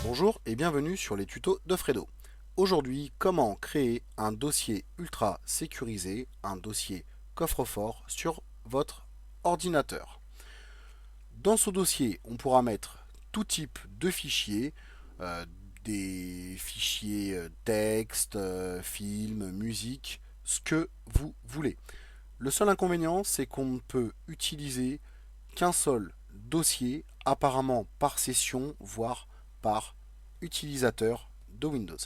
Bonjour et bienvenue sur les tutos de Fredo. Aujourd'hui, comment créer un dossier ultra sécurisé, un dossier coffre-fort sur votre ordinateur. Dans ce dossier, on pourra mettre tout type de fichiers, euh, des fichiers texte, film, musique, ce que vous voulez. Le seul inconvénient, c'est qu'on ne peut utiliser qu'un seul dossier, apparemment par session, voire par utilisateur de Windows.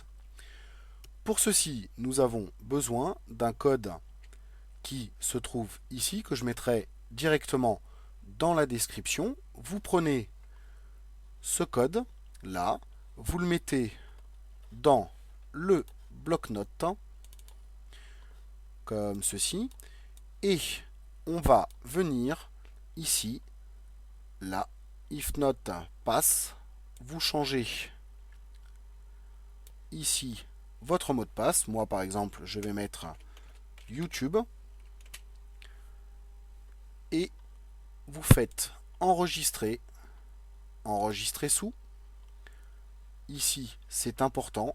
Pour ceci, nous avons besoin d'un code qui se trouve ici, que je mettrai directement dans la description. Vous prenez ce code là, vous le mettez dans le bloc-notes, comme ceci, et on va venir ici, là, if not pass, vous changez ici votre mot de passe. Moi par exemple je vais mettre YouTube et vous faites enregistrer, enregistrer sous. Ici c'est important,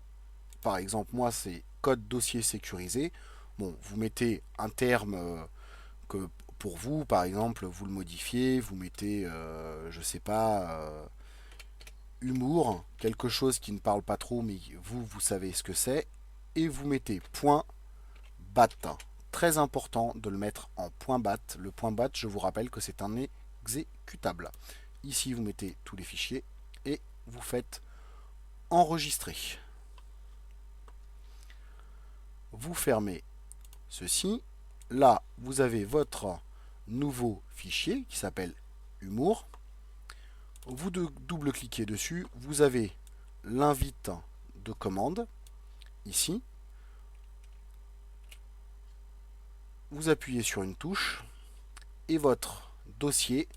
par exemple moi c'est code dossier sécurisé. Bon, vous mettez un terme que pour vous, par exemple, vous le modifiez, vous mettez, je sais pas, humour, quelque chose qui ne parle pas trop, mais vous savez ce que c'est, et vous mettez point bat. Très important de le mettre en point bat. Le point bat, je vous rappelle que c'est un exécutable. Ici, vous mettez tous les fichiers et vous faites enregistrer. Vous fermez ceci. Là, vous avez votre nouveau fichier qui s'appelle humour. Vous double-cliquez dessus. Vous avez l'invite de commande ici. Vous appuyez sur une touche et votre dossier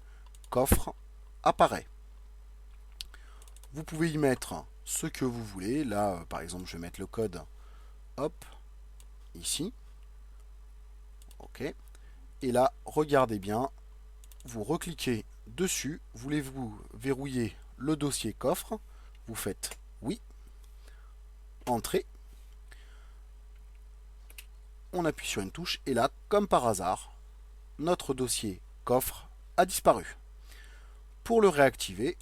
coffre apparaît. Vous pouvez y mettre ce que vous voulez. Là, par exemple, je vais mettre le code, hop, ici. OK. Et là, regardez bien, vous recliquez dessus. Voulez-vous verrouiller le dossier coffre? Vous faites oui, entrée. On appuie sur une touche et là, comme par hasard, notre dossier coffre a disparu. Pour le réactiver,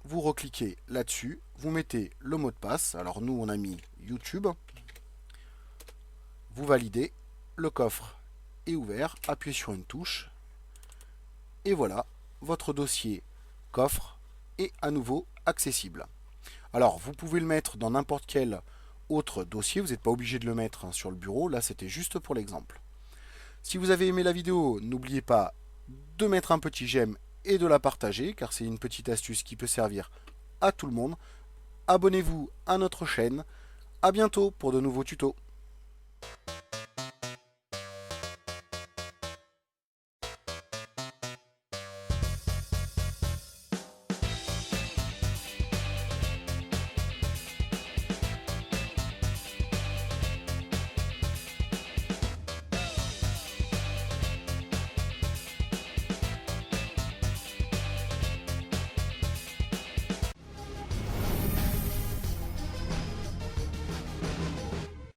vous recliquez là-dessus, vous mettez le mot de passe. Alors nous, on a mis YouTube. Vous validez, le coffre est ouvert, appuyez sur une touche. Et voilà, votre dossier coffre est à nouveau accessible. Alors, vous pouvez le mettre dans n'importe quel autre dossier, vous n'êtes pas obligé de le mettre sur le bureau, là c'était juste pour l'exemple. Si vous avez aimé la vidéo, n'oubliez pas de mettre un petit j'aime et de la partager, car c'est une petite astuce qui peut servir à tout le monde. Abonnez-vous à notre chaîne. À bientôt pour de nouveaux tutos.